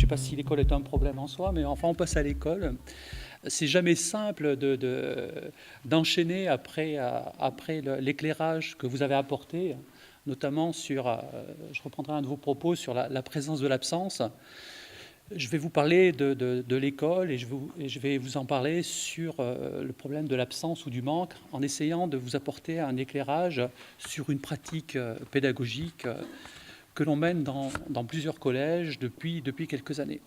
sais pas si l'école est un problème en soi, mais enfin, on passe à l'école. C'est jamais simple d'enchaîner après l'éclairage que vous avez apporté, notamment sur, je reprendrai un de vos propos sur la présence de l'absence. Je vais vous parler de l'école et je vais vous en parler sur le problème de l'absence ou du manque, en essayant de vous apporter un éclairage sur une pratique pédagogique que l'on mène dans plusieurs collèges depuis quelques années.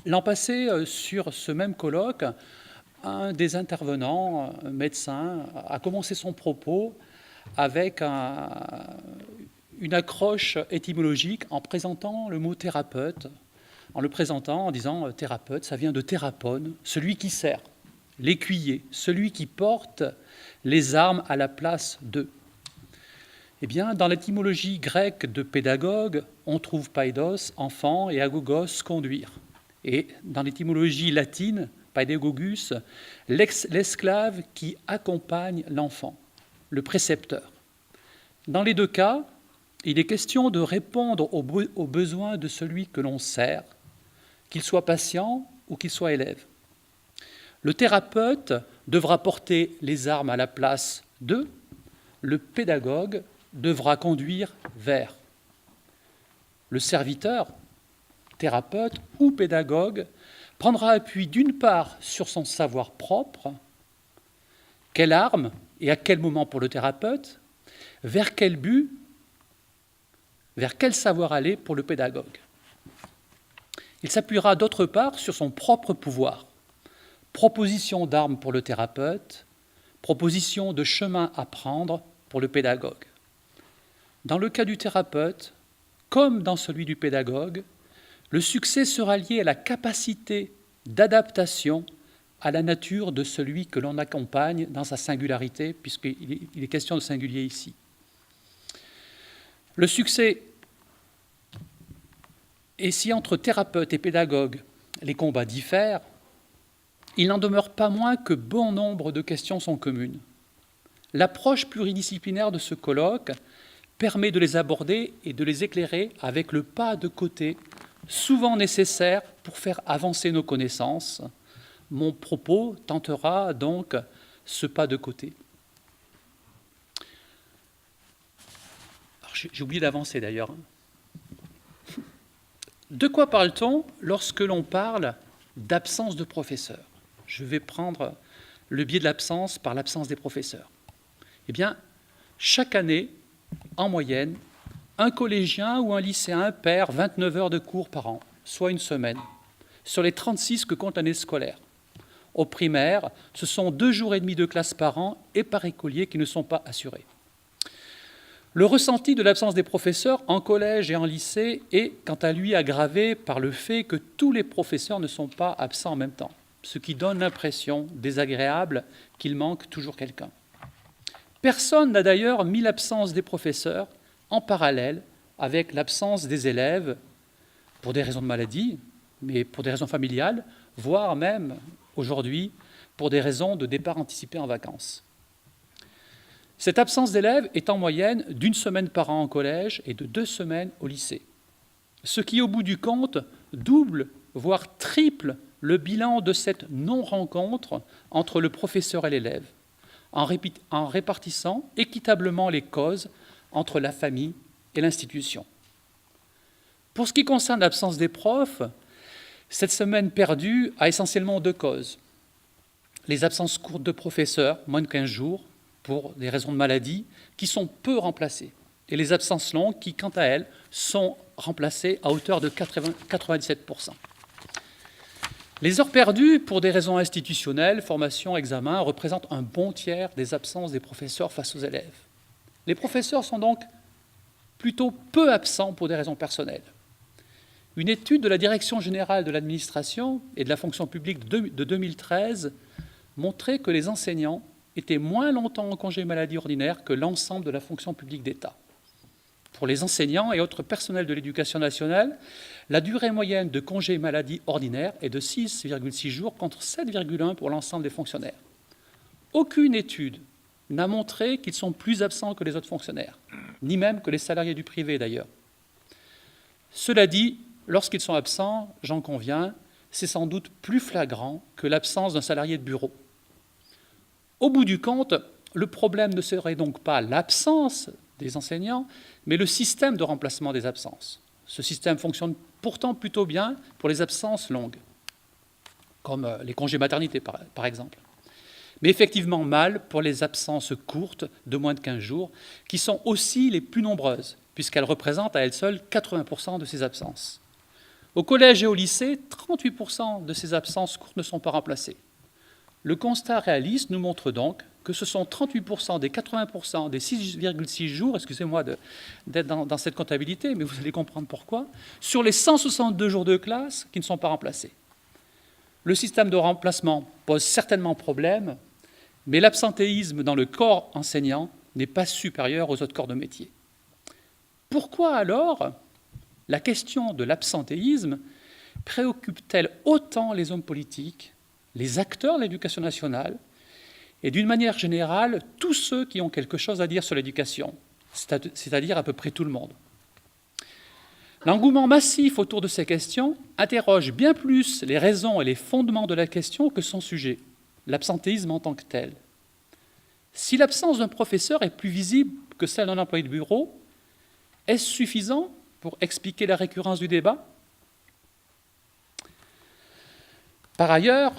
L'an passé, sur ce même colloque, un des intervenants, un médecin, a commencé son propos avec une accroche étymologique en présentant le mot thérapeute, en le présentant en disant thérapeute, ça vient de thérapone, celui qui sert, l'écuyer, celui qui porte les armes à la place d'eux. Eh bien, dans l'étymologie grecque de pédagogue, on trouve paidos, enfant, et agogos, conduire. Et dans l'étymologie latine, paedagogus, l'esclave qui accompagne l'enfant, le précepteur. Dans les deux cas, il est question de répondre aux besoins de celui que l'on sert, qu'il soit patient ou qu'il soit élève. Le thérapeute devra porter les armes à la place d'eux, le pédagogue devra conduire vers. Le serviteur, thérapeute ou pédagogue, prendra appui d'une part sur son savoir propre, quelle arme et à quel moment pour le thérapeute, vers quel but, vers quel savoir aller pour le pédagogue. Il s'appuiera d'autre part sur son propre pouvoir, proposition d'armes pour le thérapeute, proposition de chemin à prendre pour le pédagogue. Dans le cas du thérapeute, comme dans celui du pédagogue, le succès sera lié à la capacité d'adaptation à la nature de celui que l'on accompagne dans sa singularité, puisqu'il est question de singulier ici. Le succès, et si entre thérapeute et pédagogue, les combats diffèrent, il n'en demeure pas moins que bon nombre de questions sont communes. L'approche pluridisciplinaire de ce colloque permet de les aborder et de les éclairer avec le pas de côté, souvent nécessaire pour faire avancer nos connaissances. Mon propos tentera donc ce pas de côté. J'ai oublié d'avancer d'ailleurs. De quoi parle-t-on lorsque l'on parle d'absence de professeurs? Je vais prendre le biais de l'absence par l'absence des professeurs. Eh bien, chaque année, en moyenne, un collégien ou un lycéen perd 29 heures de cours par an, soit une semaine, sur les 36 que compte l'année scolaire. Au primaire, ce sont 2 jours et demi de classe par an et par écolier qui ne sont pas assurés. Le ressenti de l'absence des professeurs en collège et en lycée est, quant à lui, aggravé par le fait que tous les professeurs ne sont pas absents en même temps, ce qui donne l'impression désagréable qu'il manque toujours quelqu'un. Personne n'a d'ailleurs mis l'absence des professeurs en parallèle avec l'absence des élèves pour des raisons de maladie, mais pour des raisons familiales, voire même aujourd'hui pour des raisons de départ anticipé en vacances. Cette absence d'élèves est en moyenne d'1 semaine par an en collège et de 2 semaines au lycée, ce qui, au bout du compte, double, voire triple le bilan de cette non-rencontre entre le professeur et l'élève, en répartissant équitablement les causes entre la famille et l'institution. Pour ce qui concerne l'absence des profs, cette semaine perdue a essentiellement 2 causes. Les absences courtes de professeurs, moins de 15 jours, pour des raisons de maladie, qui sont peu remplacées, et les absences longues qui, quant à elles, sont remplacées à hauteur de 97%. Les heures perdues pour des raisons institutionnelles, formation, examen, représentent un bon tiers des absences des professeurs face aux élèves. Les professeurs sont donc plutôt peu absents pour des raisons personnelles. Une étude de la Direction générale de l'administration et de la fonction publique de 2013 montrait que les enseignants étaient moins longtemps en congé maladie ordinaire que l'ensemble de la fonction publique d'État. Pour les enseignants et autres personnels de l'éducation nationale, la durée moyenne de congé maladie ordinaire est de 6,6 jours contre 7,1 pour l'ensemble des fonctionnaires. Aucune étude n'a montré qu'ils sont plus absents que les autres fonctionnaires, ni même que les salariés du privé d'ailleurs. Cela dit, lorsqu'ils sont absents, j'en conviens, c'est sans doute plus flagrant que l'absence d'un salarié de bureau. Au bout du compte, le problème ne serait donc pas l'absence des enseignants, mais le système de remplacement des absences. Ce système fonctionne pourtant plutôt bien pour les absences longues, comme les congés maternité par exemple, mais effectivement mal pour les absences courtes de moins de 15 jours, qui sont aussi les plus nombreuses, puisqu'elles représentent à elles seules 80% de ces absences. Au collège et au lycée, 38% de ces absences courtes ne sont pas remplacées. Le constat réaliste nous montre donc que ce sont 38% des 80% des 6,6 jours, excusez-moi d'être dans cette comptabilité, mais vous allez comprendre pourquoi, sur les 162 jours de classe qui ne sont pas remplacés. Le système de remplacement pose certainement problème, mais l'absentéisme dans le corps enseignant n'est pas supérieur aux autres corps de métier. Pourquoi alors la question de l'absentéisme préoccupe-t-elle autant les hommes politiques, les acteurs de l'éducation nationale et d'une manière générale tous ceux qui ont quelque chose à dire sur l'éducation, c'est-à-dire à peu près tout le monde? L'engouement massif autour de ces questions interroge bien plus les raisons et les fondements de la question que son sujet, l'absentéisme en tant que tel. Si l'absence d'un professeur est plus visible que celle d'un employé de bureau, est-ce suffisant pour expliquer la récurrence du débat? Par ailleurs,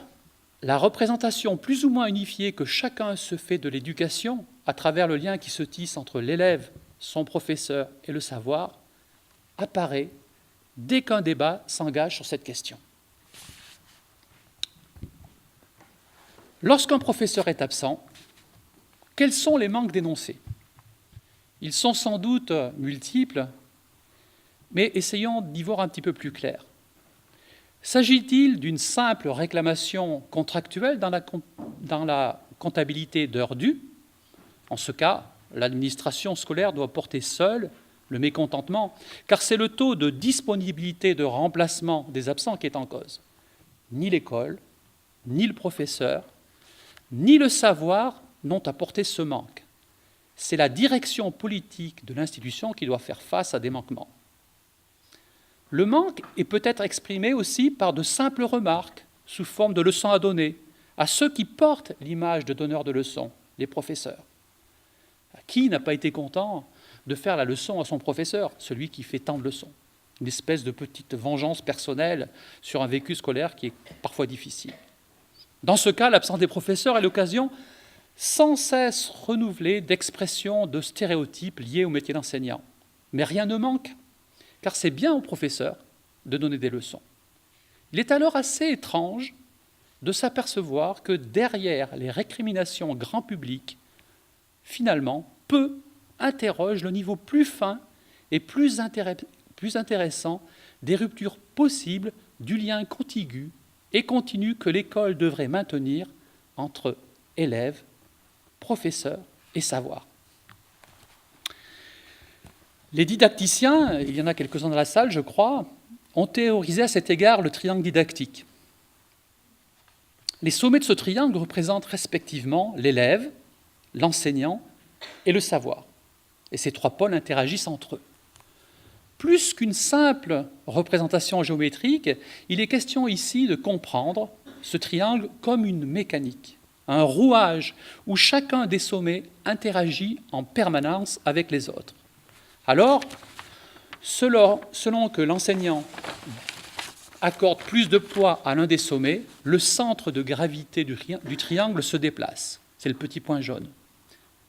la représentation plus ou moins unifiée que chacun se fait de l'éducation à travers le lien qui se tisse entre l'élève, son professeur et le savoir apparaît dès qu'un débat s'engage sur cette question. Lorsqu'un professeur est absent, quels sont les manques dénoncés? Ils sont sans doute multiples, mais essayons d'y voir un petit peu plus clair. S'agit-il d'une simple réclamation contractuelle dans la comptabilité d'heures dues? En ce cas, l'administration scolaire doit porter seule le mécontentement, car c'est le taux de disponibilité de remplacement des absents qui est en cause. Ni l'école, ni le professeur, ni le savoir n'ont apporté ce manque. C'est la direction politique de l'institution qui doit faire face à des manquements. Le manque est peut-être exprimé aussi par de simples remarques sous forme de leçons à donner à ceux qui portent l'image de donneurs de leçons, les professeurs. Qui n'a pas été content de faire la leçon à son professeur, celui qui fait tant de leçons? Une espèce de petite vengeance personnelle sur un vécu scolaire qui est parfois difficile. Dans ce cas, l'absence des professeurs est l'occasion sans cesse renouvelée d'expressions, de stéréotypes liés au métier d'enseignant. Mais rien ne manque, car c'est bien aux professeurs de donner des leçons. Il est alors assez étrange de s'apercevoir que derrière les récriminations grand public, finalement, peu interrogent le niveau plus fin et plus intéressant des ruptures possibles du lien contigu et continu que l'école devrait maintenir entre élèves, professeurs et savoir. Les didacticiens, il y en a quelques-uns dans la salle, je crois, ont théorisé à cet égard le triangle didactique. Les sommets de ce triangle représentent respectivement l'élève, l'enseignant et le savoir. Et ces trois pôles interagissent entre eux. Plus qu'une simple représentation géométrique, il est question ici de comprendre ce triangle comme une mécanique, un rouage où chacun des sommets interagit en permanence avec les autres. Alors, selon que l'enseignant accorde plus de poids à l'un des sommets, le centre de gravité du triangle se déplace. C'est le petit point jaune.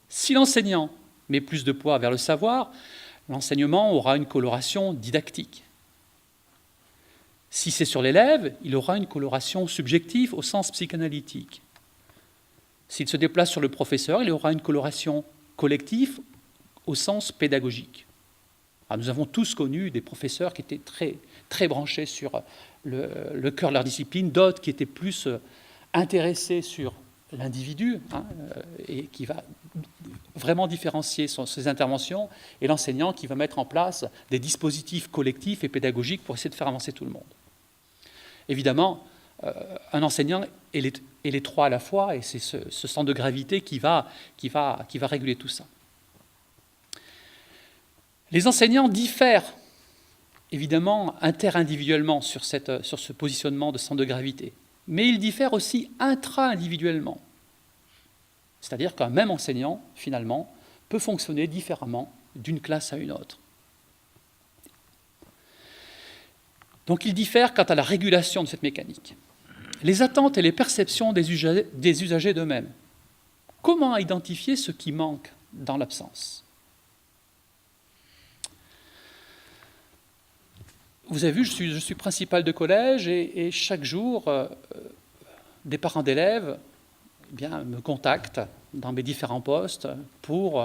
Si l'enseignant met plus de poids vers le savoir, l'enseignement aura une coloration didactique. Si c'est sur l'élève, il aura une coloration subjective au sens psychanalytique. S'il se déplace sur le professeur, il aura une coloration collective au sens pédagogique. Alors, nous avons tous connu des professeurs qui étaient très branchés sur le cœur de leur discipline, d'autres qui étaient plus intéressés sur l'individu, et qui va vraiment différencier ses interventions, et l'enseignant qui va mettre en place des dispositifs collectifs et pédagogiques pour essayer de faire avancer tout le monde. Évidemment, un enseignant est les trois à la fois, et c'est ce centre de gravité qui va réguler tout ça. Les enseignants diffèrent évidemment interindividuellement sur ce positionnement de centre de gravité, mais ils diffèrent aussi intra-individuellement. C'est-à-dire qu'un même enseignant, finalement, peut fonctionner différemment d'une classe à une autre. Donc ils diffèrent quant à la régulation de cette mécanique. Les attentes et les perceptions des usagers d'eux-mêmes. Comment identifier ce qui manque dans l'absence? Vous avez vu, je suis principal de collège et chaque jour, des parents d'élèves me contactent dans mes différents postes pour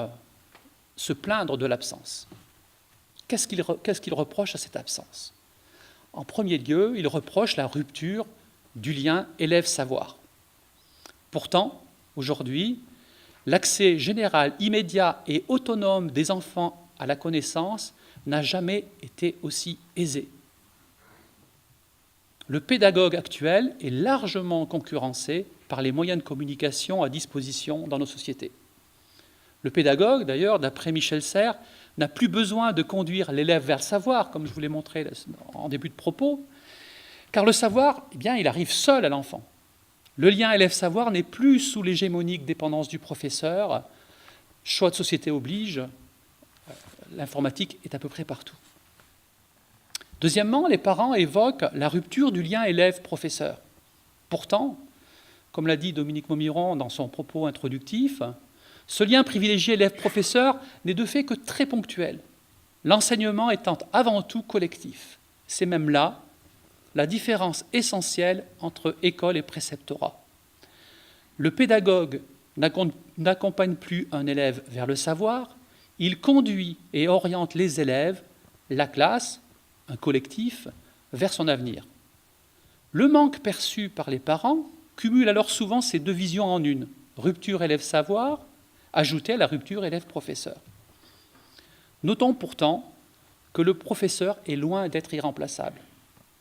se plaindre de l'absence. Qu'est-ce qu'ils reprochent à cette absence? En premier lieu, ils reprochent la rupture du lien élève-savoir. Pourtant, aujourd'hui, l'accès général, immédiat et autonome des enfants à la connaissance n'a jamais été aussi aisé. Le pédagogue actuel est largement concurrencé par les moyens de communication à disposition dans nos sociétés. Le pédagogue, d'ailleurs, d'après Michel Serres, n'a plus besoin de conduire l'élève vers le savoir, comme je vous l'ai montré en début de propos, car le savoir, il arrive seul à l'enfant. Le lien élève-savoir n'est plus sous l'hégémonique dépendance du professeur. Choix de société oblige, l'informatique est à peu près partout. Deuxièmement, les parents évoquent la rupture du lien élève-professeur. Pourtant, comme l'a dit Dominique Momiron dans son propos introductif, ce lien privilégié élève-professeur n'est de fait que très ponctuel, l'enseignement étant avant tout collectif. C'est même là la différence essentielle entre école et préceptorat. Le pédagogue n'accompagne plus un élève vers le savoir, il conduit et oriente les élèves, la classe, un collectif, vers son avenir. Le manque perçu par les parents cumule alors souvent ces deux visions en une, rupture élève-savoir, ajoutée à la rupture élève-professeur. Notons pourtant que le professeur est loin d'être irremplaçable.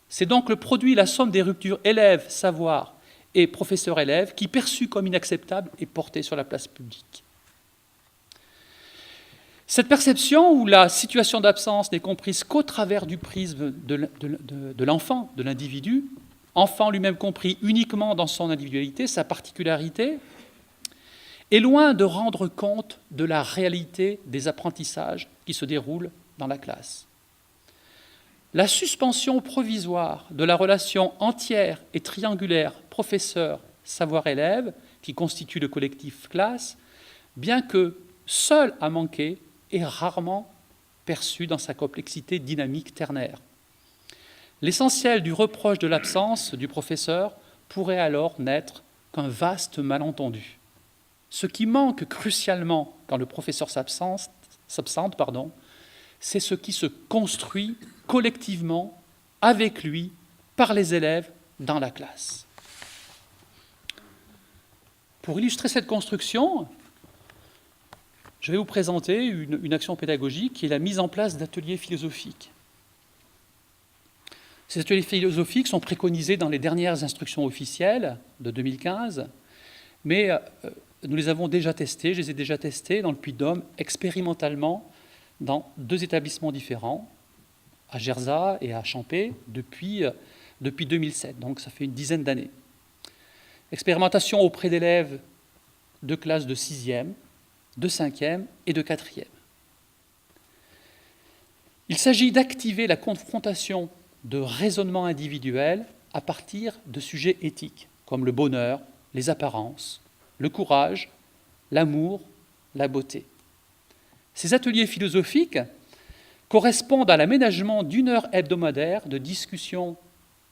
C'est donc le produit, la somme des ruptures élève-savoir et professeur-élève qui, perçu comme inacceptable, est porté sur la place publique. Cette perception où la situation d'absence n'est comprise qu'au travers du prisme de l'enfant, de l'individu, enfant lui-même compris uniquement dans son individualité, sa particularité, est loin de rendre compte de la réalité des apprentissages qui se déroulent dans la classe. La suspension provisoire de la relation entière et triangulaire professeur-savoir-élève, qui constitue le collectif classe, bien que seul à manquer, est rarement perçue dans sa complexité dynamique ternaire. L'essentiel du reproche de l'absence du professeur pourrait alors n'être qu'un vaste malentendu. Ce qui manque crucialement quand le professeur s'absente, c'est ce qui se construit collectivement, avec lui, par les élèves dans la classe. Pour illustrer cette construction, je vais vous présenter une action pédagogique qui est la mise en place d'ateliers philosophiques. Ces ateliers philosophiques sont préconisés dans les dernières instructions officielles de 2015, mais nous les avons déjà testés, je les ai déjà testés dans le Puy-de-Dôme, expérimentalement, dans 2 établissements différents, à Gerzat et à Champé, depuis 2007, donc ça fait une dizaine d'années. Expérimentation auprès d'élèves de classes de 6e, de 5e et de 4e. Il s'agit d'activer la confrontation de raisonnements individuels à partir de sujets éthiques, comme le bonheur, les apparences, le courage, l'amour, la beauté. Ces ateliers philosophiques correspondent à l'aménagement d'1 heure hebdomadaire de discussion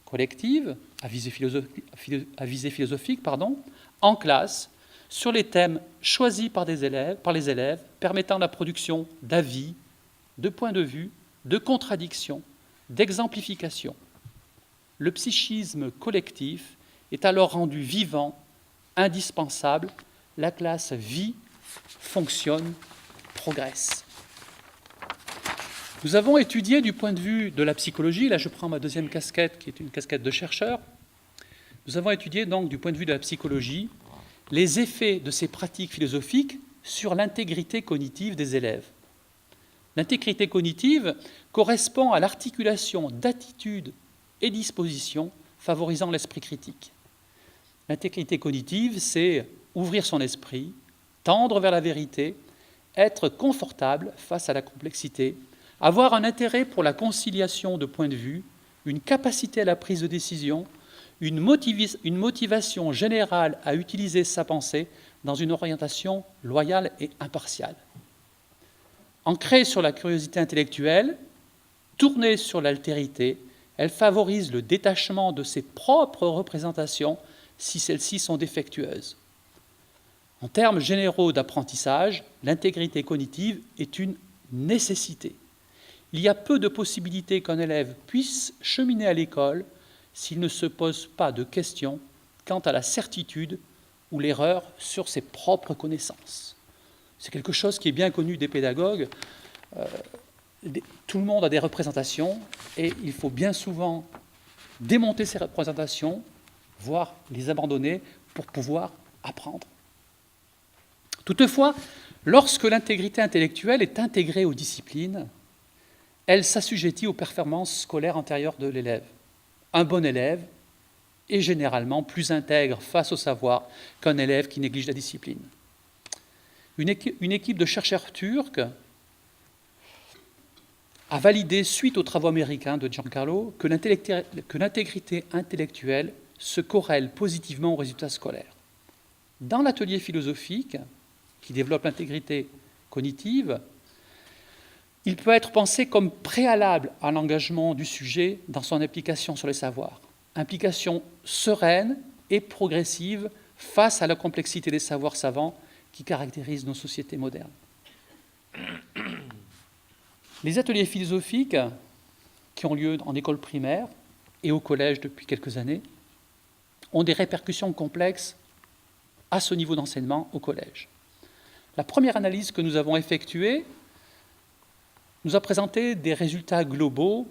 collective, à visée philosophique, en classe, sur les thèmes choisis par les élèves, permettant la production d'avis, de points de vue, de contradictions, d'exemplifications. Le psychisme collectif est alors rendu vivant, indispensable. La classe vit, fonctionne, progresse. Nous avons étudié du point de vue de la psychologie, là je prends ma deuxième casquette qui est une casquette de chercheur, nous avons étudié donc du point de vue de la psychologie les effets de ces pratiques philosophiques sur l'intégrité cognitive des élèves. L'intégrité cognitive correspond à l'articulation d'attitudes et dispositions favorisant l'esprit critique. L'intégrité cognitive, c'est ouvrir son esprit, tendre vers la vérité, être confortable face à la complexité, avoir un intérêt pour la conciliation de points de vue, une capacité à la prise de décision, une motivation générale à utiliser sa pensée dans une orientation loyale et impartiale. Ancrée sur la curiosité intellectuelle, tournée sur l'altérité, elle favorise le détachement de ses propres représentations si celles-ci sont défectueuses. En termes généraux d'apprentissage, l'intégrité cognitive est une nécessité. Il y a peu de possibilités qu'un élève puisse cheminer à l'école s'il ne se pose pas de questions quant à la certitude ou l'erreur sur ses propres connaissances. C'est quelque chose qui est bien connu des pédagogues. Tout le monde a des représentations et il faut bien souvent démonter ces représentations, voire les abandonner pour pouvoir apprendre. Toutefois, lorsque l'intégrité intellectuelle est intégrée aux disciplines, elle s'assujettit aux performances scolaires antérieures de l'élève. Un bon élève est généralement plus intègre face au savoir qu'un élève qui néglige la discipline. Une équipe de chercheurs turcs a validé, suite aux travaux américains de Giancarlo, que l'intégrité intellectuelle se corrèle positivement aux résultats scolaires. Dans l'atelier philosophique, qui développe l'intégrité cognitive, il peut être pensé comme préalable à l'engagement du sujet dans son application sur les savoirs. Implication sereine et progressive face à la complexité des savoirs savants qui caractérisent nos sociétés modernes. Les ateliers philosophiques qui ont lieu en école primaire et au collège depuis quelques années ont des répercussions complexes à ce niveau d'enseignement au collège. La première analyse que nous avons effectuée nous a présenté des résultats globaux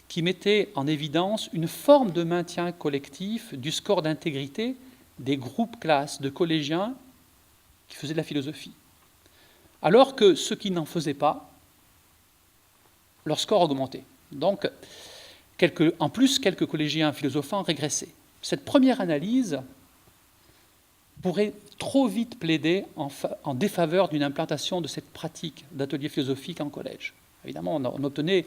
qui mettaient en évidence une forme de maintien collectif du score d'intégrité des groupes classes de collégiens qui faisaient de la philosophie. Alors que ceux qui n'en faisaient pas, leur score augmentait. Donc, en plus, quelques collégiens philosophants régressaient. Cette première analyse pourrait trop vite plaider en défaveur d'une implantation de cette pratique d'atelier philosophique en collège. Évidemment, on obtenait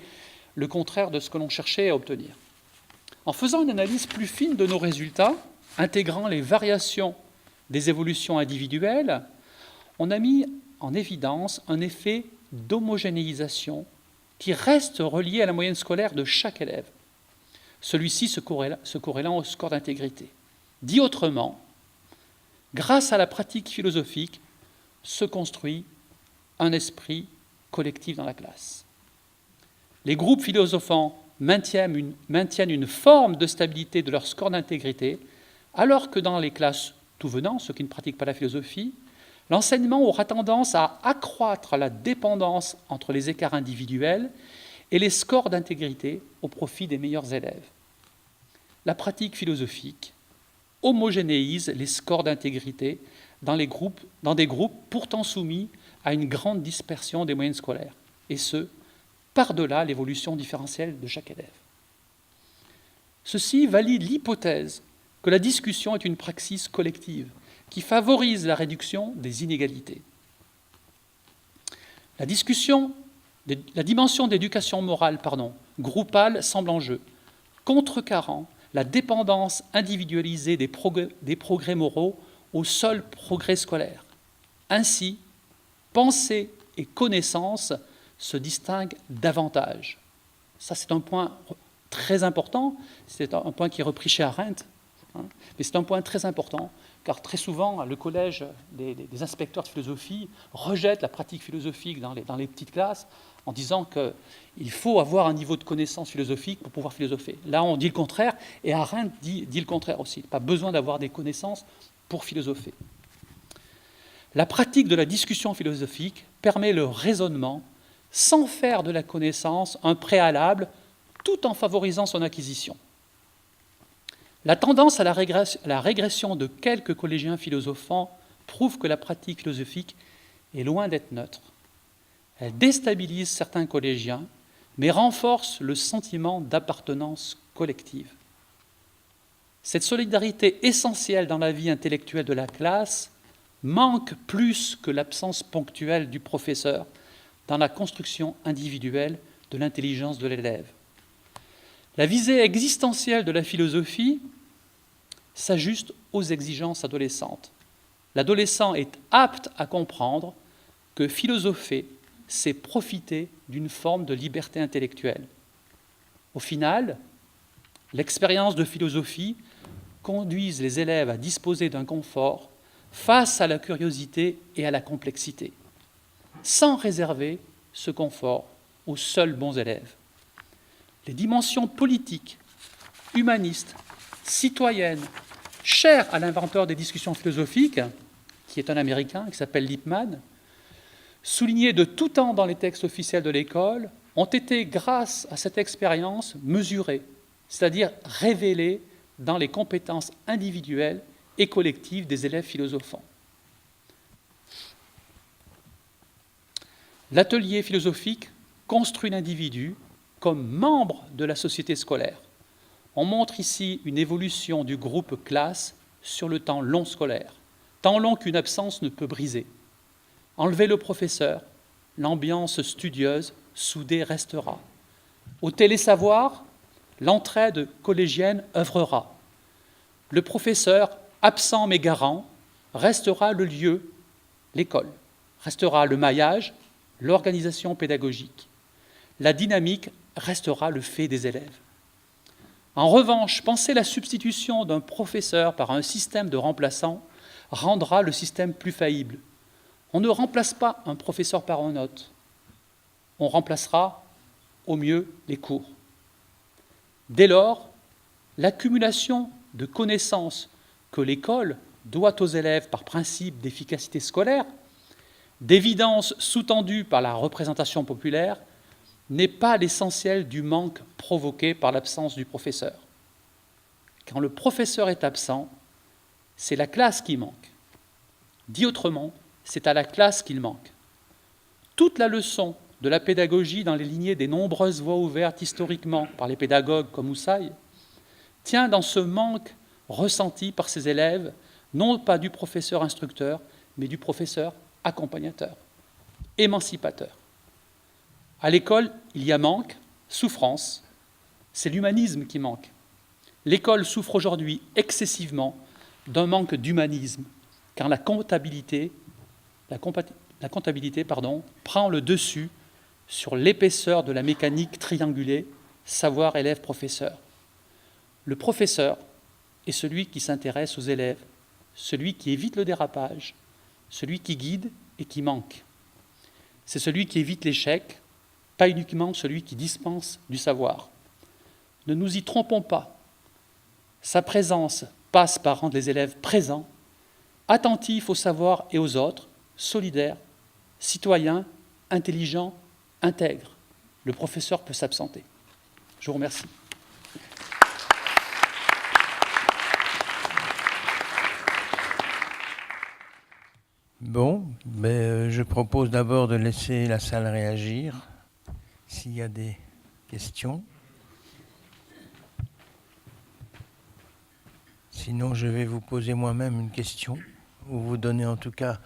le contraire de ce que l'on cherchait à obtenir. En faisant une analyse plus fine de nos résultats, intégrant les variations des évolutions individuelles, on a mis en évidence un effet d'homogénéisation qui reste relié à la moyenne scolaire de chaque élève, celui-ci se corrélant au score d'intégrité. Dit autrement, grâce à la pratique philosophique, se construit un esprit collectif dans la classe. Les groupes philosophants maintiennent une forme de stabilité de leur score d'intégrité, alors que dans les classes tout venant, ceux qui ne pratiquent pas la philosophie, l'enseignement aura tendance à accroître la dépendance entre les écarts individuels et les scores d'intégrité au profit des meilleurs élèves. La pratique philosophique homogénéise les scores d'intégrité dans des groupes pourtant soumis à une grande dispersion des moyennes scolaires, et ce, par-delà l'évolution différentielle de chaque élève. Ceci valide l'hypothèse que la discussion est une praxis collective qui favorise la réduction des inégalités. La dimension d'éducation morale groupale semble en jeu, contrecarrant la dépendance individualisée des progrès moraux au seul progrès scolaire. Ainsi, pensée et connaissance se distinguent davantage. Ça, c'est un point très important, c'est un point qui est repris chez Arendt, mais c'est un point très important, car très souvent, le collège des inspecteurs de philosophie rejette la pratique philosophique dans les petites classes en disant qu'il faut avoir un niveau de connaissance philosophique pour pouvoir philosopher. Là, on dit le contraire, et Arendt dit le contraire aussi. Pas besoin d'avoir des connaissances pour philosopher. La pratique de la discussion philosophique permet le raisonnement sans faire de la connaissance un préalable, tout en favorisant son acquisition. La tendance à la régression de quelques collégiens philosophants prouve que la pratique philosophique est loin d'être neutre. Elle déstabilise certains collégiens, mais renforce le sentiment d'appartenance collective. Cette solidarité essentielle dans la vie intellectuelle de la classe manque plus que l'absence ponctuelle du professeur dans la construction individuelle de l'intelligence de l'élève. La visée existentielle de la philosophie s'ajuste aux exigences adolescentes. L'adolescent est apte à comprendre que philosopher, c'est profiter d'une forme de liberté intellectuelle. Au final, l'expérience de philosophie conduit les élèves à disposer d'un confort face à la curiosité et à la complexité, sans réserver ce confort aux seuls bons élèves. Les dimensions politiques, humanistes, citoyennes, chères à l'inventeur des discussions philosophiques, qui est un Américain, qui s'appelle Lippmann, soulignées de tout temps dans les textes officiels de l'école, ont été, grâce à cette expérience, mesurées, c'est-à-dire révélées dans les compétences individuelles et collectives des élèves philosophants. L'atelier philosophique construit l'individu comme membre de la société scolaire. On montre ici une évolution du groupe classe sur le temps long scolaire, tant long qu'une absence ne peut briser. Enlevez le professeur, l'ambiance studieuse, soudée restera. Au télésavoir, l'entraide collégienne œuvrera. Le professeur, absent mais garant, restera le lieu, l'école, restera le maillage, l'organisation pédagogique. La dynamique restera le fait des élèves. En revanche, penser la substitution d'un professeur par un système de remplaçants rendra le système plus faillible. On ne remplace pas un professeur par un autre. On remplacera au mieux les cours. Dès lors, l'accumulation de connaissances que l'école doit aux élèves par principe d'efficacité scolaire, d'évidence sous-tendue par la représentation populaire, n'est pas l'essentiel du manque provoqué par l'absence du professeur. Quand le professeur est absent, c'est la classe qui manque. Dit autrement, c'est à la classe qu'il manque. Toute la leçon de la pédagogie dans les lignées des nombreuses voies ouvertes historiquement par les pédagogues comme Hussaï tient dans ce manque ressenti par ses élèves, non pas du professeur instructeur, mais du professeur accompagnateur, émancipateur. À l'école, il y a manque, souffrance, c'est l'humanisme qui manque. L'école souffre aujourd'hui excessivement d'un manque d'humanisme, car la comptabilité prend le dessus sur l'épaisseur de la mécanique triangulée, savoir, élève, professeur. Le professeur est celui qui s'intéresse aux élèves, celui qui évite le dérapage, celui qui guide et qui manque. C'est celui qui évite l'échec, pas uniquement celui qui dispense du savoir. Ne nous y trompons pas. Sa présence passe par rendre les élèves présents, attentifs au savoir et aux autres, solidaires, citoyens, intelligents, intègres. Le professeur peut s'absenter. Je vous remercie. Bon, je propose d'abord de laisser la salle réagir, s'il y a des questions. Sinon, je vais vous poser moi-même une question, ou vous donner en tout cas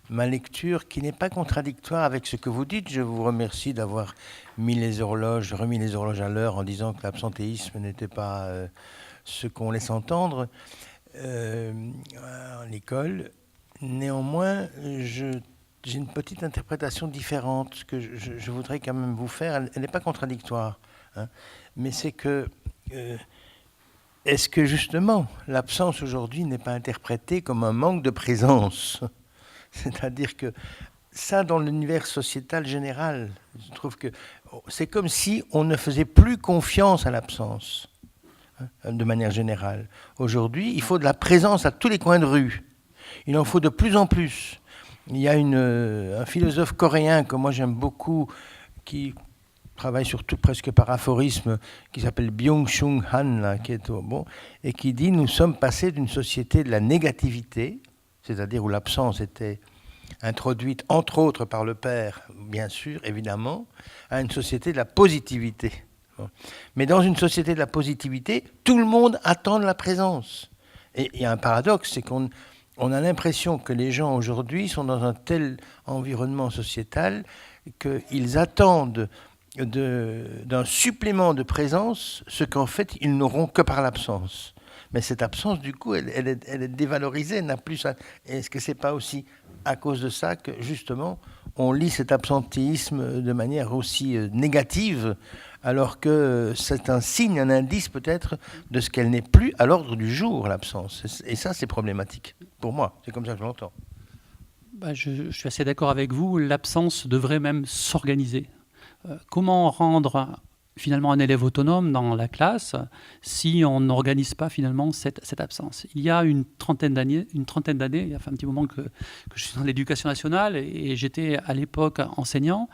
ma lecture, qui n'est pas contradictoire avec ce que vous dites. Je vous remercie d'avoir remis les horloges à l'heure en disant que l'absentéisme n'était pas ce qu'on laisse entendre à l'école. Néanmoins, j'ai une petite interprétation différente que je voudrais quand même vous faire. Elle n'est pas contradictoire, hein, mais c'est que est-ce que justement l'absence aujourd'hui n'est pas interprétée comme un manque de présence? C'est-à-dire que ça, dans l'univers sociétal général, je trouve que c'est comme si on ne faisait plus confiance à l'absence, hein, de manière générale. Aujourd'hui, il faut de la présence à tous les coins de rue. Il en faut de plus en plus. Il y a un philosophe coréen que moi j'aime beaucoup, qui travaille surtout presque par aphorisme, qui s'appelle Byung-Chul Han, là, qui est bon, et qui dit « Nous sommes passés d'une société de la négativité », c'est-à-dire où l'absence était introduite entre autres par le père, bien sûr, évidemment, à une société de la positivité. Mais dans une société de la positivité, tout le monde attend de la présence. Et il y a un paradoxe, c'est qu'on a l'impression que les gens aujourd'hui sont dans un tel environnement sociétal qu'ils attendent d'un supplément de présence ce qu'en fait ils n'auront que par l'absence. Mais cette absence, du coup, elle est dévalorisée, n'a plus. Est-ce que c'est pas aussi à cause de ça que justement on lit cet absentéisme de manière aussi négative, alors que c'est un signe, un indice peut-être de ce qu'elle n'est plus à l'ordre du jour, l'absence. Et ça, c'est problématique pour moi. C'est comme ça que je l'entends. Je suis assez d'accord avec vous. L'absence devrait même s'organiser. Comment rendre finalement un élève autonome dans la classe si on n'organise pas finalement cette absence? Il y a une trentaine d'années, il y a un petit moment que je suis dans l'éducation nationale et j'étais à l'époque enseignant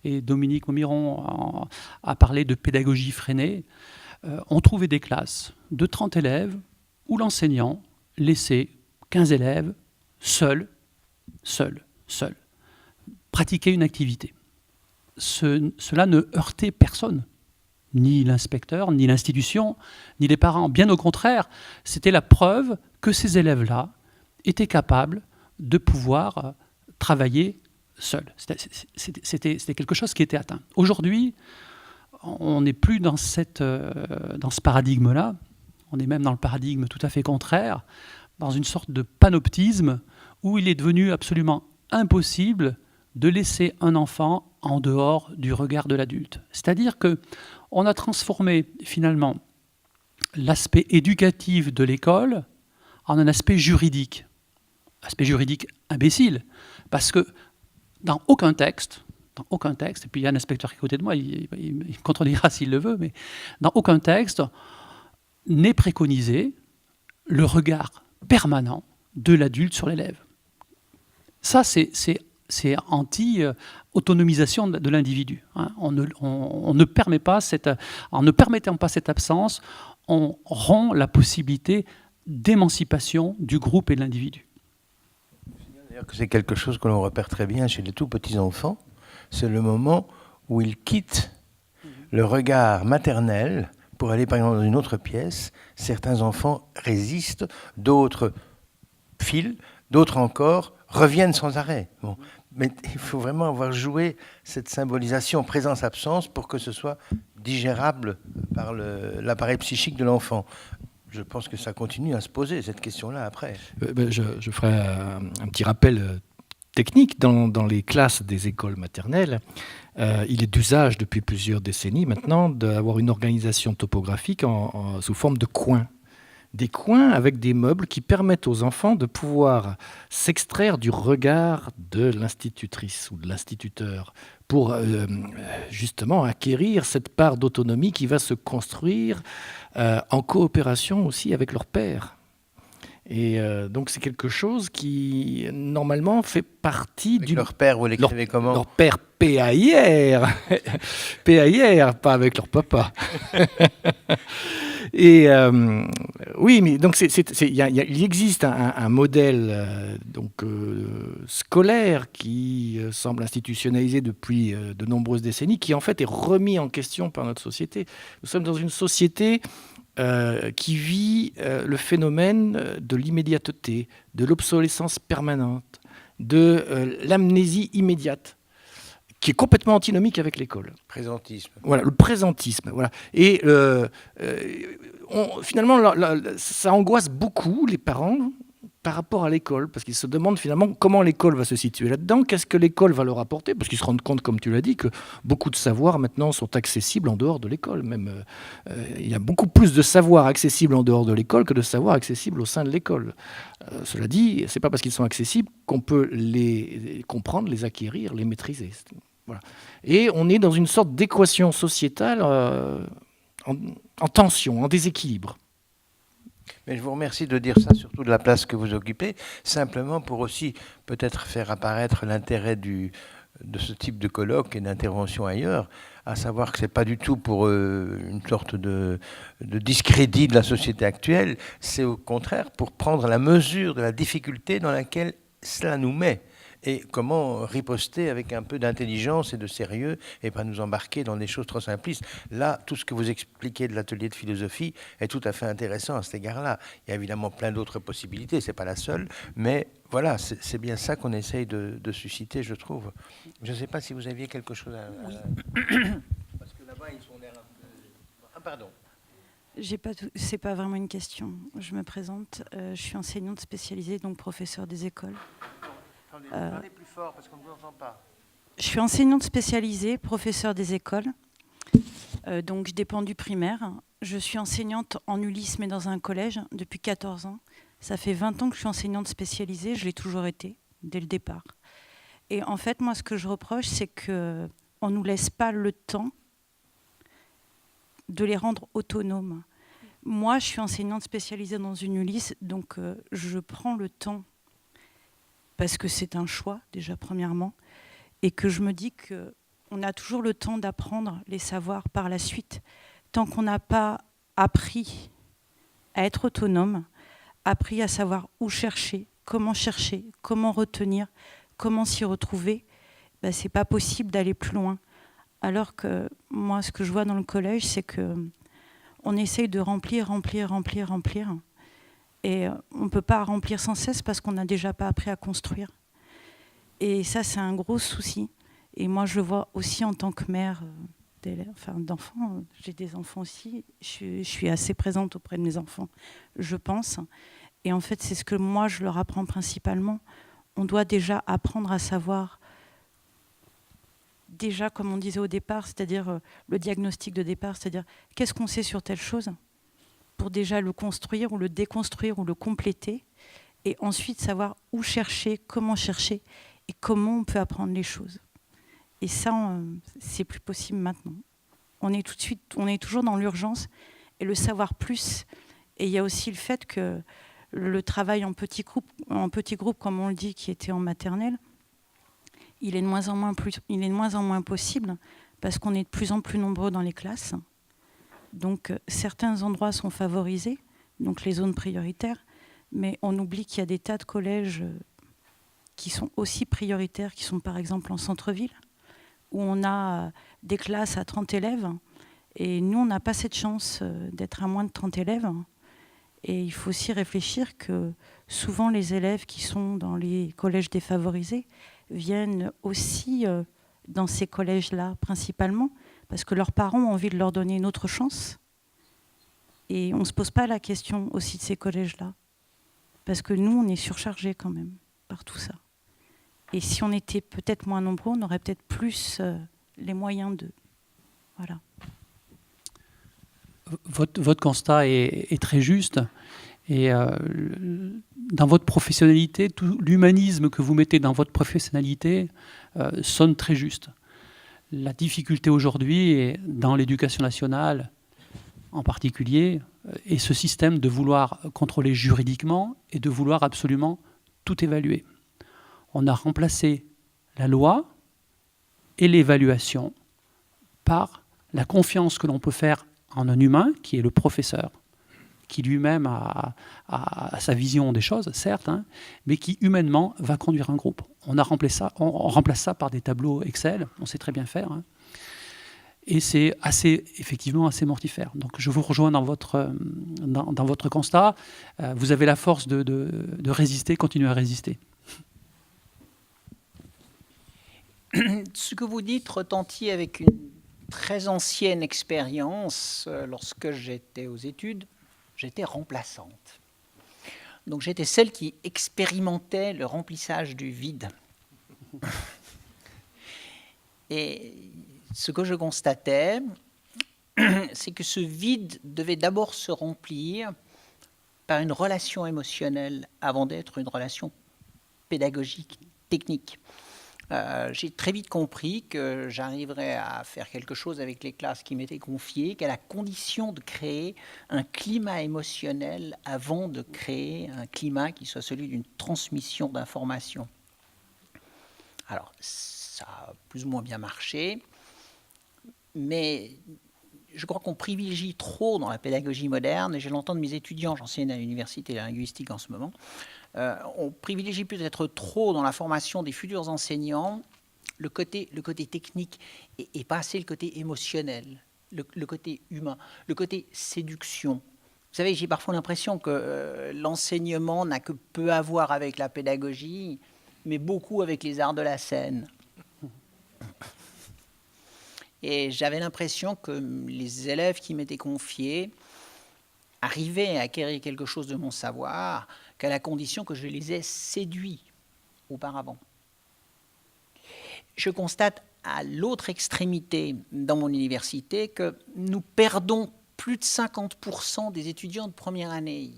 et Dominique Momiron a parlé de pédagogie freinée. On trouvait des classes de 30 élèves où l'enseignant laissait 15 élèves seuls, pratiquer une activité. Cela ne heurtait personne, ni l'inspecteur, ni l'institution, ni les parents. Bien au contraire, c'était la preuve que ces élèves-là étaient capables de pouvoir travailler seuls. C'était quelque chose qui était atteint. Aujourd'hui, on n'est plus dans ce paradigme-là. On est même dans le paradigme tout à fait contraire, dans une sorte de panoptisme où il est devenu absolument impossible de laisser un enfant en dehors du regard de l'adulte. C'est-à-dire qu'on a transformé finalement l'aspect éducatif de l'école en un aspect juridique imbécile, parce que dans aucun texte, et puis il y a un inspecteur qui est à côté de moi, il me contredira s'il le veut, mais dans aucun texte n'est préconisé le regard permanent de l'adulte sur l'élève. Ça, c'est anti-autonomisation de l'individu. On ne permet pas en ne permettant pas cette absence, on rompt la possibilité d'émancipation du groupe et de l'individu. C'est quelque chose que l'on repère très bien chez les tout petits enfants. C'est le moment où ils quittent le regard maternel pour aller par exemple dans une autre pièce. Certains enfants résistent, d'autres filent, d'autres encore reviennent sans arrêt. Bon. Mais il faut vraiment avoir joué cette symbolisation présence-absence pour que ce soit digérable par l'appareil psychique de l'enfant. Je pense que ça continue à se poser, cette question-là, après. Je ferai un petit rappel technique. Dans les classes des écoles maternelles, il est d'usage depuis plusieurs décennies maintenant d'avoir une organisation topographique sous forme de coins. Des coins avec des meubles qui permettent aux enfants de pouvoir s'extraire du regard de l'institutrice ou de l'instituteur pour justement acquérir cette part d'autonomie qui va se construire en coopération aussi avec leur père. Et donc c'est quelque chose qui normalement fait partie avec leur père, vous l'écrivez comment? Leur père P.A.I.R. P.A.I.R, pas avec leur papa. Et oui, mais donc il existe un modèle scolaire qui semble institutionnalisé depuis de nombreuses décennies, qui en fait est remis en question par notre société. Nous sommes dans une société qui vit le phénomène de l'immédiateté, de l'obsolescence permanente, de l'amnésie immédiate, qui est complètement antinomique avec l'école. Présentisme. Voilà, le présentisme. Voilà. Et finalement, ça angoisse beaucoup les parents par rapport à l'école, parce qu'ils se demandent finalement comment l'école va se situer là-dedans, qu'est-ce que l'école va leur apporter, parce qu'ils se rendent compte, comme tu l'as dit, que beaucoup de savoirs maintenant sont accessibles en dehors de l'école. Même, il y a beaucoup plus de savoirs accessibles en dehors de l'école que de savoirs accessibles au sein de l'école. Cela dit, c'est pas parce qu'ils sont accessibles qu'on peut les comprendre, les acquérir, les maîtriser. Voilà. Et on est dans une sorte d'équation sociétale en tension, en déséquilibre. Mais je vous remercie de dire ça, surtout de la place que vous occupez, simplement pour aussi peut-être faire apparaître l'intérêt de ce type de colloque et d'intervention ailleurs, à savoir que ce n'est pas du tout pour une sorte de discrédit de la société actuelle, c'est au contraire pour prendre la mesure de la difficulté dans laquelle cela nous met. et comment riposter avec un peu d'intelligence et de sérieux et pas nous embarquer dans des choses trop simplistes. Là, tout ce que vous expliquez de l'atelier de philosophie est tout à fait intéressant à cet égard-là. Il y a évidemment plein d'autres possibilités, c'est pas la seule, mais voilà, c'est bien ça qu'on essaye de susciter, je trouve. Je ne sais pas si vous aviez quelque chose à... Oui. Parce que là-bas, ils sont l'air un peu... Ah, pardon. C'est pas vraiment une question. Je me présente. Je suis enseignante spécialisée, donc professeure des écoles. Parlez plus fort parce qu'on ne vous entend pas. Je suis enseignante spécialisée, professeure des écoles. Donc je dépends du primaire. Je suis enseignante en Ulysse, mais dans un collège depuis 14 ans. Ça fait 20 ans que je suis enseignante spécialisée. Je l'ai toujours été, dès le départ. Et en fait, moi, ce que je reproche, c'est qu'on ne nous laisse pas le temps de les rendre autonomes. Moi, je suis enseignante spécialisée dans une Ulysse, donc je prends le temps, parce que c'est un choix, déjà, premièrement, et que je me dis qu'on a toujours le temps d'apprendre les savoirs par la suite. Tant qu'on n'a pas appris à être autonome, appris à savoir où chercher, comment retenir, comment s'y retrouver, ben, c'est pas possible d'aller plus loin. Alors que moi, ce que je vois dans le collège, c'est qu'on essaye de remplir. Et on ne peut pas remplir sans cesse parce qu'on n'a déjà pas appris à construire. Et ça, c'est un gros souci. Et moi, je le vois aussi en tant que mère d'enfants. J'ai des enfants aussi. Je suis assez présente auprès de mes enfants, je pense. Et en fait, c'est ce que moi, je leur apprends principalement. On doit déjà apprendre à savoir... Déjà, comme on disait au départ, c'est-à-dire le diagnostic de départ, c'est-à-dire qu'est-ce qu'on sait sur telle chose pour déjà le construire ou le déconstruire ou le compléter, et ensuite savoir où chercher, et comment on peut apprendre les choses. Et ça, c'est plus possible maintenant. On est toujours dans l'urgence et le savoir plus. Et il y a aussi le fait que le travail en petit groupe, comme on le dit, qui était en maternelle, il est de moins en moins possible parce qu'on est de plus en plus nombreux dans les classes. Donc certains endroits sont favorisés, donc les zones prioritaires, mais on oublie qu'il y a des tas de collèges qui sont aussi prioritaires, qui sont par exemple en centre-ville, où on a des classes à 30 élèves, et nous on n'a pas cette chance d'être à moins de 30 élèves. Et il faut aussi réfléchir que souvent les élèves qui sont dans les collèges défavorisés viennent aussi dans ces collèges-là principalement parce que leurs parents ont envie de leur donner une autre chance. Et on ne se pose pas la question aussi de ces collèges-là parce que nous, on est surchargés quand même par tout ça. Et si on était peut-être moins nombreux, on aurait peut-être plus les moyens de... Voilà. Votre constat est très juste. Et dans votre professionnalité, tout l'humanisme que vous mettez dans votre professionnalité sonne très juste. La difficulté aujourd'hui, dans l'éducation nationale en particulier, est ce système de vouloir contrôler juridiquement et de vouloir absolument tout évaluer. On a remplacé la loi et l'évaluation par la confiance que l'on peut faire en un humain, qui est le professeur, qui lui-même a sa vision des choses, certes, hein, mais qui humainement va conduire un groupe. On remplace ça par des tableaux Excel, on sait très bien faire, hein, et c'est effectivement assez mortifère. Donc je vous rejoins dans votre constat. Vous avez la force de résister, continuez à résister. Ce que vous dites retentit avec une très ancienne expérience. Lorsque j'étais aux études, j'étais remplaçante. Donc j'étais celle qui expérimentait le remplissage du vide. Et ce que je constatais, c'est que ce vide devait d'abord se remplir par une relation émotionnelle avant d'être une relation pédagogique, technique. J'ai très vite compris que j'arriverais à faire quelque chose avec les classes qui m'étaient confiées, qu'à la condition de créer un climat émotionnel avant de créer un climat qui soit celui d'une transmission d'informations. Alors, ça a plus ou moins bien marché, mais je crois qu'on privilégie trop dans la pédagogie moderne, et je l'entends de mes étudiants, j'enseigne à l'université de la linguistique en ce moment, on privilégie peut-être trop dans la formation des futurs enseignants le côté technique et pas assez le côté émotionnel, le côté humain, le côté séduction. Vous savez, j'ai parfois l'impression que l'enseignement n'a que peu à voir avec la pédagogie, mais beaucoup avec les arts de la scène. Et j'avais l'impression que les élèves qui m'étaient confiés arrivaient à acquérir quelque chose de mon savoir qu'à la condition que je les ai séduits auparavant. Je constate à l'autre extrémité dans mon université que nous perdons plus de 50% des étudiants de première année.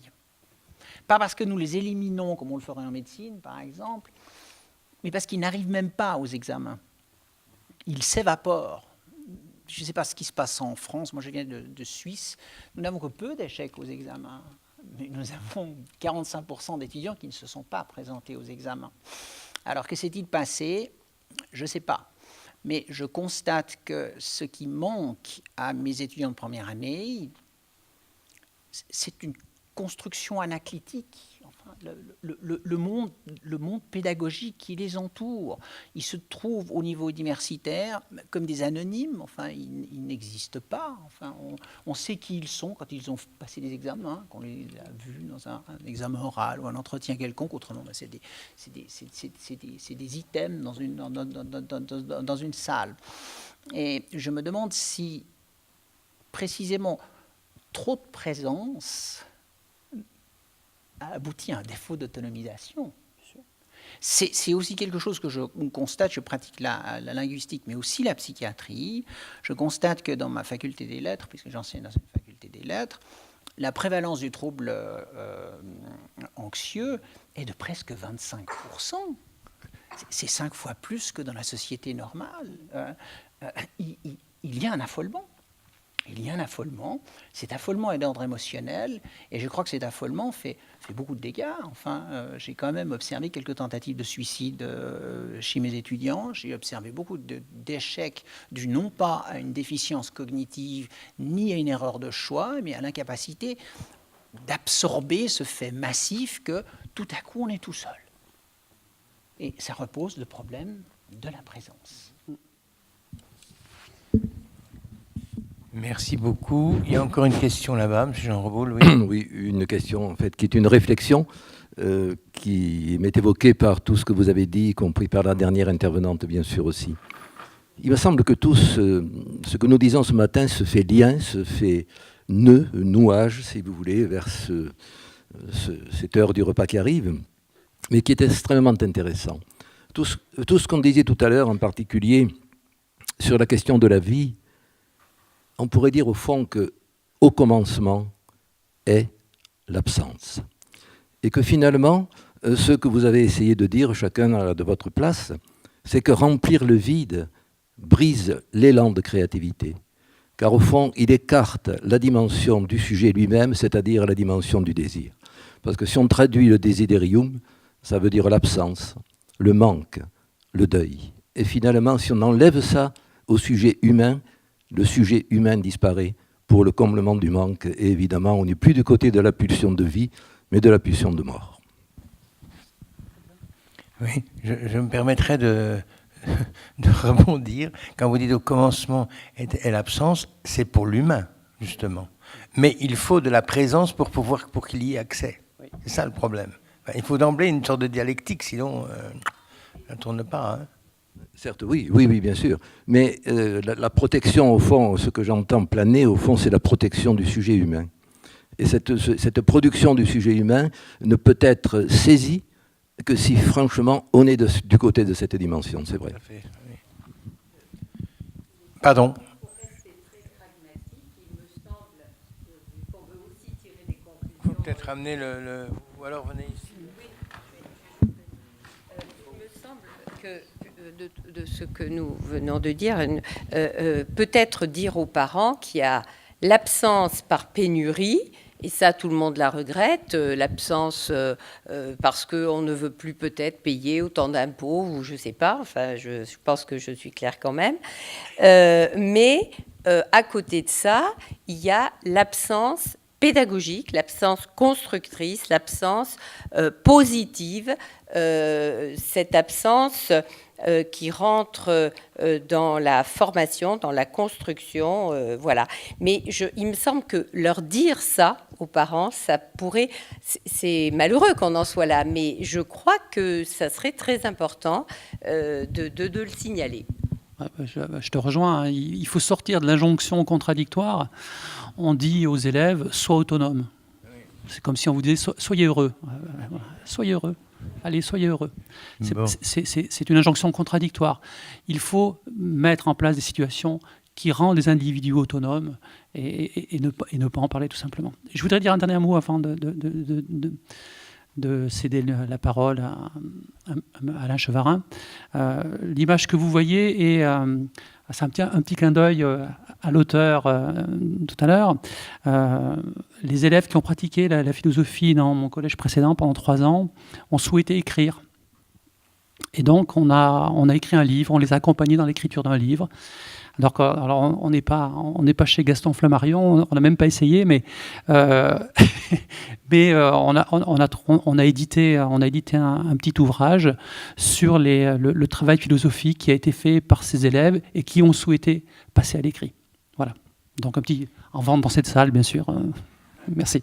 Pas parce que nous les éliminons comme on le ferait en médecine, par exemple, mais parce qu'ils n'arrivent même pas aux examens. Ils s'évaporent. Je ne sais pas ce qui se passe en France, moi je viens de Suisse, nous n'avons que peu d'échecs aux examens, mais nous avons 45% d'étudiants qui ne se sont pas présentés aux examens. Alors que s'est-il passé? Je ne sais pas, mais je constate que ce qui manque à mes étudiants de première année, c'est une construction anaclitique. Enfin, le monde pédagogique qui les entoure, ils se trouvent au niveau universitaire comme des anonymes. Enfin, ils n'existent pas. Enfin, on sait qui ils sont quand ils ont passé des examens, qu'on les a vus dans un examen oral ou un entretien quelconque. Autrement, c'est des items dans une salle. Et je me demande si, précisément, trop de présence a abouti à un défaut d'autonomisation. C'est aussi quelque chose que je constate, je pratique la linguistique, mais aussi la psychiatrie. Je constate que dans ma faculté des lettres, puisque j'enseigne dans une faculté des lettres, la prévalence du trouble anxieux est de presque 25%. C'est 5 fois plus que dans la société normale. Il y a un affolement. Il y a un affolement. Cet affolement est d'ordre émotionnel, et je crois que cet affolement fait beaucoup de dégâts. Enfin, j'ai quand même observé quelques tentatives de suicide chez mes étudiants. J'ai observé beaucoup d'échecs dus non pas à une déficience cognitive, ni à une erreur de choix, mais à l'incapacité d'absorber ce fait massif que tout à coup on est tout seul. Et ça repose le problème de la présence. Merci beaucoup. Il y a encore une question là-bas, M. Jean Reboul. Oui. Oui, une question en fait qui est une réflexion qui m'est évoquée par tout ce que vous avez dit, y compris par la dernière intervenante bien sûr aussi. Il me semble que tout ce que nous disons ce matin se fait lien, se fait nouage, si vous voulez, vers cette heure du repas qui arrive, mais qui est extrêmement intéressant. Tout ce qu'on disait tout à l'heure, en particulier sur la question de la vie, on pourrait dire au fond qu'au commencement est l'absence. Et que finalement, ce que vous avez essayé de dire, chacun de votre place, c'est que remplir le vide brise l'élan de créativité. Car au fond, il écarte la dimension du sujet lui-même, c'est-à-dire la dimension du désir. Parce que si on traduit le desiderium, ça veut dire l'absence, le manque, le deuil. Et finalement, si on enlève ça au sujet humain, le sujet humain disparaît pour le comblement du manque. Et évidemment, on n'est plus du côté de la pulsion de vie, mais de la pulsion de mort. Oui, je me permettrai de rebondir. Quand vous dites au commencement est l'absence, c'est pour l'humain, justement. Mais il faut de la présence pour qu'il y ait accès. Oui. C'est ça le problème. Enfin, il faut d'emblée une sorte de dialectique, sinon ça ne tourne pas. Hein. Certes, oui, bien sûr. Mais la protection, au fond, ce que j'entends planer, au fond, c'est la protection du sujet humain. Et cette production du sujet humain ne peut être saisie que si, franchement, on est du côté de cette dimension, c'est vrai. Oui. Pardon. Pour rester très pragmatique, il me semble qu'on veut aussi tirer des conclusions. Il faut peut-être amener ou alors venez ici. Oui. Il me semble que de ce que nous venons de dire, peut-être dire aux parents qu'il y a l'absence par pénurie, et ça tout le monde la regrette, l'absence parce qu'on ne veut plus peut-être payer autant d'impôts, ou je ne sais pas, enfin je pense que je suis claire quand même, mais à côté de ça, il y a l'absence pédagogique, l'absence constructrice, l'absence positive, cette absence qui rentre dans la formation, dans la construction, voilà. Mais il me semble que leur dire ça aux parents, ça pourrait... C'est malheureux qu'on en soit là, mais je crois que ça serait très important de le signaler. Je te rejoins, hein. Il faut sortir de l'injonction contradictoire. On dit aux élèves, sois autonome. C'est comme si on vous disait, soyez heureux. Soyez heureux. Allez, soyez heureux. C'est une injonction contradictoire. Il faut mettre en place des situations qui rendent les individus autonomes et ne pas en parler tout simplement. Je voudrais dire un dernier mot avant de céder la parole à Alain Chevarin. L'image que vous voyez est c'est un petit clin d'œil à l'auteur tout à l'heure. Les élèves qui ont pratiqué la philosophie dans mon collège précédent pendant 3 ans ont souhaité écrire. Et donc on a écrit un livre, on les a accompagnés dans l'écriture d'un livre. Alors on n'est pas chez Gaston Flammarion, on n'a même pas essayé, mais on a édité un petit ouvrage sur le travail philosophique qui a été fait par ces élèves et qui ont souhaité passer à l'écrit. Voilà. Donc en vente dans cette salle, bien sûr. Merci.